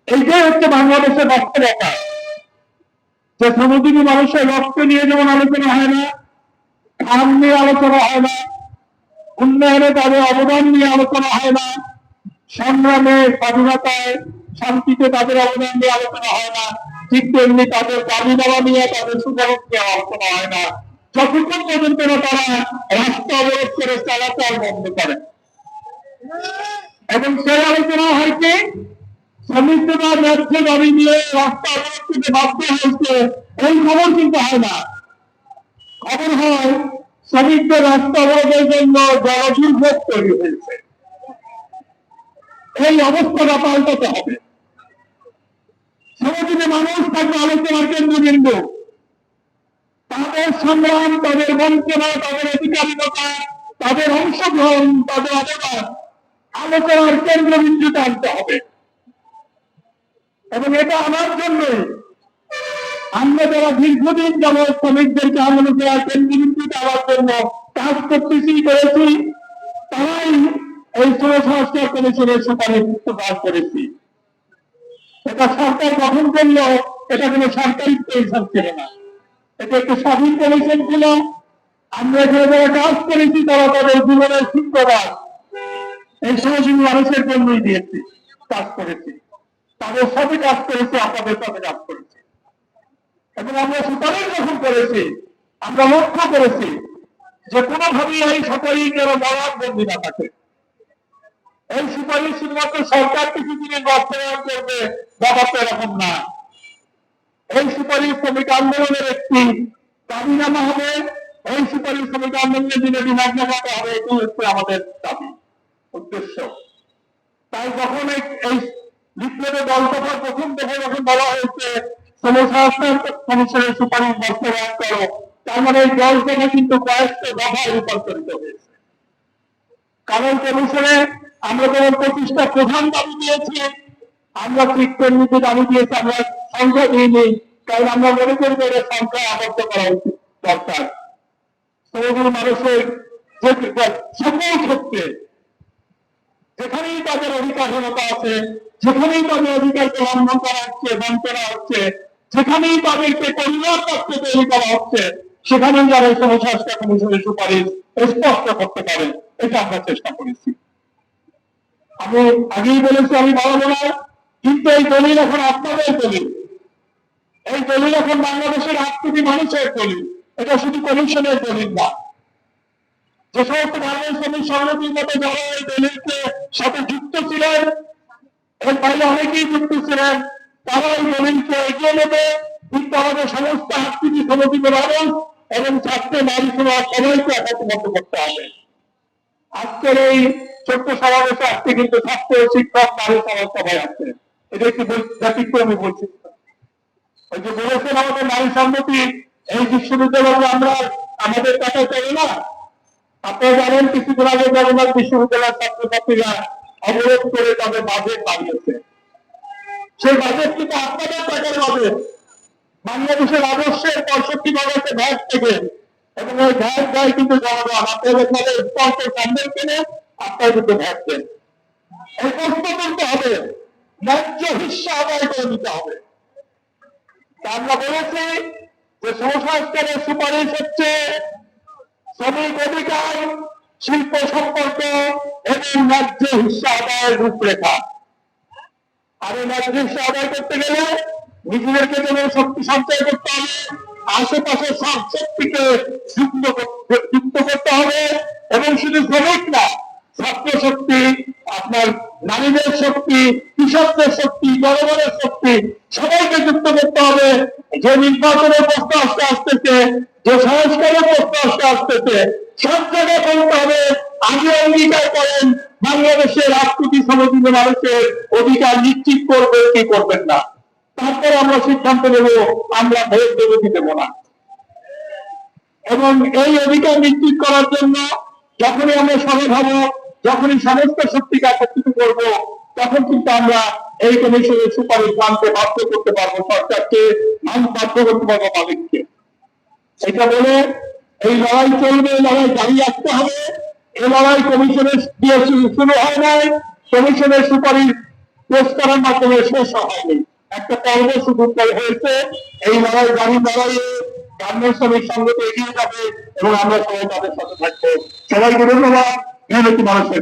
এইটাই হচ্ছে বাংলাদেশের বাস্তবতা, যে শ্রমজীবী মানুষের রক্ত নিয়ে যেমন আলোচনা হয় না, খাম নিয়ে আলোচনা হয় না, উন্নয়নে তাদের অবদান নিয়ে আলোচনা হয় না, সংগ্রামে স্বাধীনতায় শান্তিতে তাদের অবদান নিয়ে আলোচনা হয় না, ঠিক তেমনি তাদের দাবি দাওয়া নিয়ে তাদের সুপারিশ নিয়ে আলোচনা হয় না, যতক্ষণ পর্যন্ত না তারা রাস্তা অবরোধ করে চলাচল বন্ধ করে। এবং সেই আলোচনা হয় কি, শ্রমিকরা ন্যায্য দাবি নিয়ে রাস্তা অবরোধ করতে বাধ্য হয়েছে, এই খবর কিন্তু হয় না। খবর হয় শ্রমিকদের রাস্তা অবরোধের জন্য জনদুর্ভোগ তৈরি হয়েছে। এই অবস্থাটা পাল্টাতে হবে। শ্রমজীবী মানুষ থাকবে আলোচনার কেন্দ্রবিন্দু, তাদের সংগ্রাম, তাদের বঞ্চনা, তাদের অধিকারিতা, তাদের অংশগ্রহণ, তাদের অবদান আলোচনার কেন্দ্রবিন্দুতে আনতে হবে। এবং এটা আনার জন্যই আমরা যারা দীর্ঘদিন যাবৎ শ্রমিকদেরকে আলোচনার কেন্দ্রবিন্দুতে আনার জন্য কাজ করতেছি করেছি, তারাই এই শ্রম সংস্কার কমিশনের সুপারিশ প্রকাশ করেছি। এটা সরকার গঠন করলো, এটা কোনো সরকারি কমিশন ছিল না, এটা একটি স্বাধীন কমিশন ছিল। আমরা এখানে যারা কাজ করেছি তারা তাদের জীবনের শুক্রবার এই শ্রমজীবী মানুষের জন্যই দিয়েছি, কাজ করেছি, তাদের সাথে কাজ করেছি, আপনাদের সাথে কাজ করেছি। এবং আমরা সুপারিশ যখন করেছি, আমরা লক্ষ্য করেছি যে কোনোভাবেই এই সুপারিশ যেন বরাদ বন্দী না থাকে। এই সুপারিশ শুধুমাত্র সরকার কিছুদিনের বাস্তবায়ন করবে, ব্যাপারটা এরকম না। এই সুপারিশ শ্রমিক আন্দোলনের একটি দাবিনামা হবে, এই সুপারিশ শ্রমিক আন্দোলনের দিনে বিভাগনামাতে হবে, এটি হচ্ছে আমাদের দাবি উদ্দেশ্য। তাই যখন এই বিপ্লবের দল তথা প্রথম থেকে যখন বলা হয়েছে শ্রম সংস্কার কমিশনের সুপারিশ বাস্তবায়ন করো, তার মানে এই 10 দফা কিন্তু কয়েকটা দফায় রূপান্তরিত হয়েছে। কারণ কমিশনে আমরা যেমন 25টা প্রধান দাবি দিয়েছি, আমরা ঠিক তেমনিতে দাবি দিয়েছি, আমরা সংখ্যা দিইনি, কারণ আমরা মনে করি যে সংখ্যা আবদ্ধ করা উচিত দরকার। শ্রমজীবী মানুষের সকল ক্ষেত্রে যেখানেই তাদের অধিকারহীনতা আছে, যেখানেই তাদের অধিকারকে লঙ্ঘন করা হচ্ছে, বঞ্চনা হচ্ছে, যেখানেই তাদেরকে পরিবার তত্ত্ব তৈরি করা হচ্ছে, সেখানেই যারা শ্রম সংস্কার কমিশনের সুপারিশ স্পষ্ট করতে পারে, এটা আমরা চেষ্টা করেছি। আমি আগেই বলেছি, আমি বাড়াবো না, কিন্তু এই দলিল এখন আপনাদের দলিল, এই দলিল এখন বাংলাদেশের 8 কোটি মানুষের দলিল, এটা শুধু কমিশনের দলিল না। যে সমস্ত বাংলাদেশ শ্রমিক সংগঠনের মতো যারা এই দলিলকে সাথে যুক্ত ছিলেন, এর বাইরে অনেকেই যুক্ত ছিলেন, তারা এই দলিলকে এগিয়ে নেবে। কিন্তু আমাদের সমস্ত 8 কোটি শ্রমজীবী মানুষ এবং ছাত্র নারী সমাজ সবাইকে একত্রিত করতে হবে। আজকের এই ছোট্ট সমাবেশে আজকে কিন্তু ছাত্র, শিক্ষক, নারী সমাজ সবাই আছে, এটা একটি ব্যতিক্রমী বলছি। ওই যে বলেছেন আমাদের নারী সম্মতি, এই বিশ্ববিদ্যালয়ে আমরা আমাদের টাকা চলে না। আপনারা জানেন কিছুদিন আগে জগন্নাথ বিশ্ববিদ্যালয়ের ছাত্রছাত্রীরা অবরোধ করে তাদের বাজেট বাড়িয়েছে। সেই বাজেট কিন্তু আপনাদের টাকার বাজেট, বাংলাদেশের রাজস্বের 65% ভ্যাট থেকে, এবং ওই ভ্যাট দেয় কিন্তু জনগণ। আপনাদের তাদের স্পন্সর ক্যান্ডেল কিনে আপনারা কিন্তু ভ্যাট দেন। এই প্রশ্ন করতে হবে, ন্যায্য হিস্সা আদায় করে নিতে হবে। আমরা বলেছি যে সংস্কারের সুপারিশ হচ্ছে শ্রমিক অধিকার, শিল্প সম্পর্ক এবং ন্যায্য হিস্সা আদায়ের রূপরেখা। আর এই ন্যায্য হিস্সা আদায় করতে গেলে নিজেদেরকে যেমন শক্তি সঞ্চয় করতে হবে, আশেপাশে সব শক্তিকে যুক্ত করতে হবে। এবং শুধু শ্রমিক না, ছাত্র শক্তি, আপনার নারীদের শক্তি, কৃষকদের শক্তি, জনগণের শক্তি, সবাইকে যুক্ত করতে হবে। যে নির্বাচনের প্রশ্ন আসতেছে, যে সংস্কারের প্রশ্ন আসতেছে, সব জায়গায় বলতে হবে আগে অঙ্গীকার করেন বাংলাদেশের 8 কোটি শ্রমজীবী মানুষের অধিকার নিশ্চিত করবেন কি করবেন না। তারপরে আমরা সিদ্ধান্ত নেব আমরা ভোট দেবো কি দেবো না। এবং এই অধিকার নিশ্চিত করার জন্য যখনই আমরা সরব হব, যখনই সমস্ত শক্তিকে একত্রিত করব, তখন কিন্তু আমরা এই কমিশনের সুপারিশ মানতে বাধ্য করতে পারবো সরকারকে, বাধ্য করতে পারবো মালিককে। এটা বলে এই লড়াই চলবে, লড়াই দাঁড়িয়ে রাখতে হবে। এই লড়াই কমিশনের দিয়ে শুরু হয় নাই, কমিশনের সুপারিশ পোস্টারের মাধ্যমে শেষ হয়নি, একটা পর্ব শুরু হয়েছে। এই লড়াই দাঁড়িয়ে লড়াইয়ে গার্মেন্টস শ্রমিক সংগঠন এগিয়ে যাবে এবং আমরা সবাই তাদের সাথে থাকবো। সবাইকে ধন্যবাদ। মেহনতি মানুষের